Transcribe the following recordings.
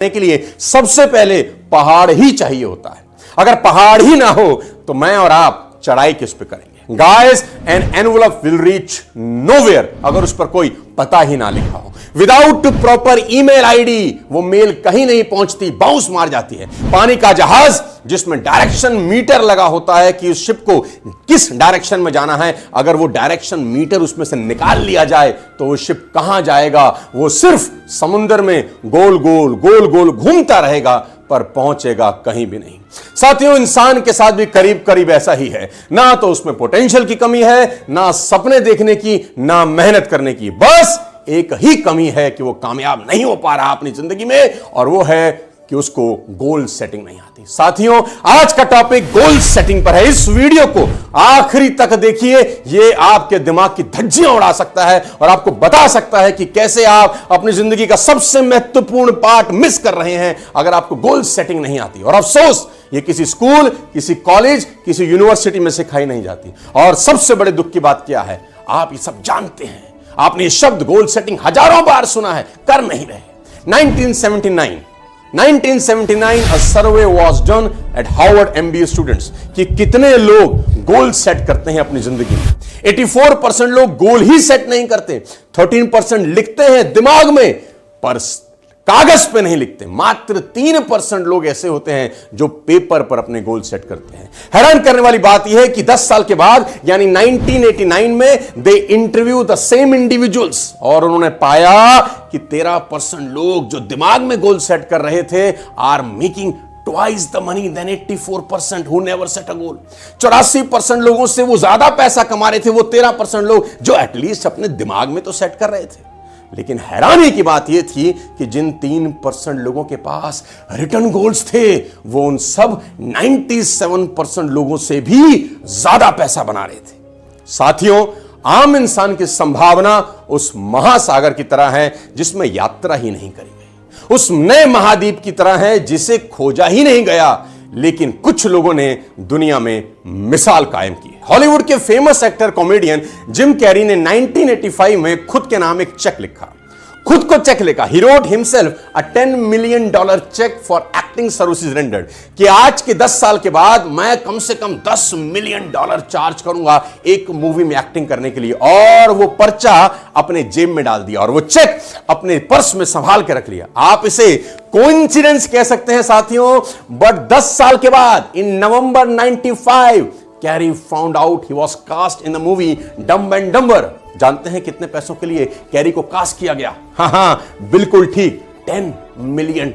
के लिए सबसे पहले पहाड़ ही चाहिए होता है। अगर पहाड़ ही ना हो तो मैं और आप चढ़ाई किस पे करेंगे? Guys, an envelope will reach nowhere अगर उस पर कोई पता ही ना लिखा हो। विदाउट प्रॉपर ईमेल आईडी वो मेल कहीं नहीं पहुंचती, बाउंस मार जाती है। पानी का जहाज जिसमें डायरेक्शन मीटर लगा होता है कि उस शिप को किस डायरेक्शन में जाना है, अगर वो डायरेक्शन मीटर उसमें से निकाल लिया जाए तो वो शिप कहां जाएगा? वो सिर्फ समुद्र में गोल गोल घूमता रहेगा पर पहुंचेगा कहीं भी नहीं। साथियों, इंसान के साथ भी करीब करीब ऐसा ही है। ना तो उसमें पोटेंशियल की कमी है, ना सपने देखने की, ना मेहनत करने की। बस एक ही कमी है कि वो कामयाब नहीं हो पा रहा अपनी जिंदगी में, और वो है कि उसको गोल सेटिंग नहीं आती। साथियों, आज का टॉपिक गोल सेटिंग पर है। इस वीडियो को आखिरी तक देखिए, ये आपके दिमाग की धज्जियां उड़ा सकता है और आपको बता सकता है कि कैसे आप अपनी जिंदगी का सबसे महत्वपूर्ण पार्ट मिस कर रहे हैं अगर आपको गोल सेटिंग नहीं आती। और अफसोस, ये किसी स्कूल, किसी कॉलेज, किसी यूनिवर्सिटी में सिखाई नहीं जाती। और सबसे बड़े दुख की बात क्या है, आप ये सब जानते हैं, आपने ये शब्द गोल सेटिंग हजारों बार सुना है, कर नहीं रहे। 1979 a survey was done at Harvard MBA students कि कितने लोग गोल सेट करते हैं अपनी जिंदगी में। 84% लोग गोल ही सेट नहीं करते, 13% लिखते हैं दिमाग में पर कागज पे नहीं लिखते। मात्र 3% लोग ऐसे होते हैं जो पेपर पर अपने गोल सेट करते हैं। हैरान करने वाली बात यह है कि 10 साल के बाद यानी 1989 में दे इंटरव्यू द सेम इंडिविजुअल्स और उन्होंने पाया कि 13% लोग जो दिमाग में गोल सेट कर रहे थे are making twice the money than 84% who never set a goal। 84% लोगों से वो ज्यादा पैसा कमा रहे थे वो 13% लोग जो एटलीस्ट अपने दिमाग में तो सेट कर रहे थे। लेकिन हैरानी की बात यह थी कि जिन 3% लोगों के पास रिटर्न गोल्स थे वो उन सब 97% लोगों से भी ज्यादा पैसा बना रहे थे। साथियों, आम इंसान की संभावना उस महासागर की तरह है जिसमें यात्रा ही नहीं करी गई, उस नए महाद्वीप की तरह है जिसे खोजा ही नहीं गया, लेकिन कुछ लोगों ने दुनिया में मिसाल कायम की। हॉलीवुड के famous actor comedian Jim Carrey ने 1985 में खुद के नाम एक चेक लिखा, खुद को चेक लिखा। He wrote himself a $10 million check for acting services rendered कि आज के 10 साल के बाद मैं कम से कम $10 मिलियन चार्ज करूंगा एक मूवी में एक्टिंग करने के लिए। और वो पर्चा अपने जेब में डाल दिया और वो चेक अपने पर्स में संभाल के रख लिया। आप इसे कोइंसिडेंस कह सकते हैं साथियों, बट 10 साल के बाद in November 95 Carrey found out he was cast in the movie Dumb and Dumber. जानते हैं कितने पैसों के लिए कैरी को कास्ट किया गया? हाँ, बिल्कुल ठीक, $10 मिलियन।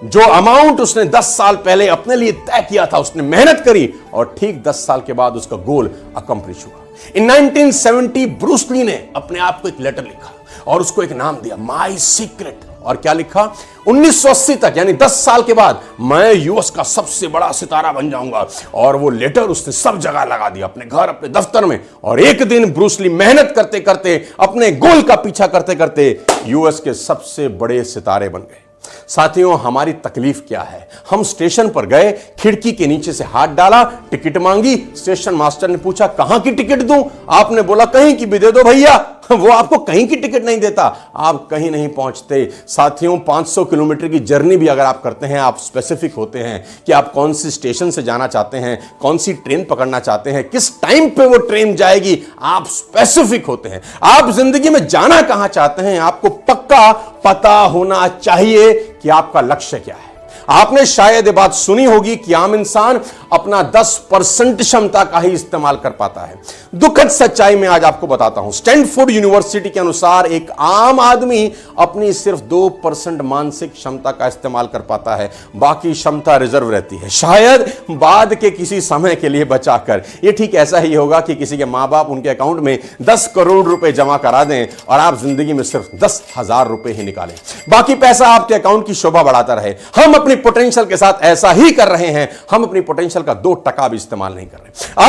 जो अमाउंट उसने 10 साल पहले अपने लिए तय किया था, उसने मेहनत करी और ठीक 10 साल के बाद उसका गोल अकम्प्लिश हुआ। इन 1970 ब्रूस ली ने अपने आप को एक लेटर लिखा और उसको एक नाम दिया, माई सीक्रेट। और क्या लिखा? 1980 तक यानी 10 साल के बाद मैं यूएस का सबसे बड़ा सितारा बन जाऊंगा। और वो लेटर उसने सब जगह लगा दिया, अपने घर, अपने दफ्तर में। और एक दिन ब्रूस ली मेहनत करते करते, अपने गोल का पीछा करते करते यूएस के सबसे बड़े सितारे बन गए। साथियों, हमारी तकलीफ क्या है? हम स्टेशन पर गए, खिड़की के नीचे से हाथ डाला, टिकट मांगी। स्टेशन मास्टर ने पूछा कहां की टिकट दूं? आपने बोला कहीं की भी दे दो भैया। वो आपको कहीं की टिकट नहीं देता, आप कहीं नहीं पहुंचते। साथियों, 500 किलोमीटर की जर्नी भी अगर आप करते हैं, आप स्पेसिफिक होते हैं कि आप कौन सी स्टेशन से जाना चाहते हैं, कौन सी ट्रेन पकड़ना चाहते हैं, किस टाइम पे वो ट्रेन जाएगी, आप स्पेसिफिक होते हैं। आप जिंदगी में जाना कहां चाहते हैं, आपको पक्का पता होना चाहिए कि आपका लक्ष्य क्या है। आपने शायद ये बात सुनी होगी कि आम इंसान अपना 10% क्षमता का ही इस्तेमाल कर पाता है। दुखद सच्चाई में आज आपको बताता हूं, स्टैनफोर्ड यूनिवर्सिटी के अनुसार एक आम आदमी अपनी सिर्फ 2% मानसिक क्षमता का इस्तेमाल कर पाता है, बाकी क्षमता रिजर्व रहती है, शायद बाद के किसी समय के लिए बचाकर। यह ठीक ऐसा ही होगा कि किसी के मां बाप उनके अकाउंट में 10 करोड़ रुपए जमा करा दें और आप जिंदगी में सिर्फ 10,000 रुपए ही निकालें, बाकी पैसा आपके अकाउंट की शोभा बढ़ाता रहे। हम अपनी पोटेंशियल के साथ ऐसा ही कर रहे हैं, हम अपनी पोटेंशियल का 2% भी इस्तेमाल नहीं कर रहे।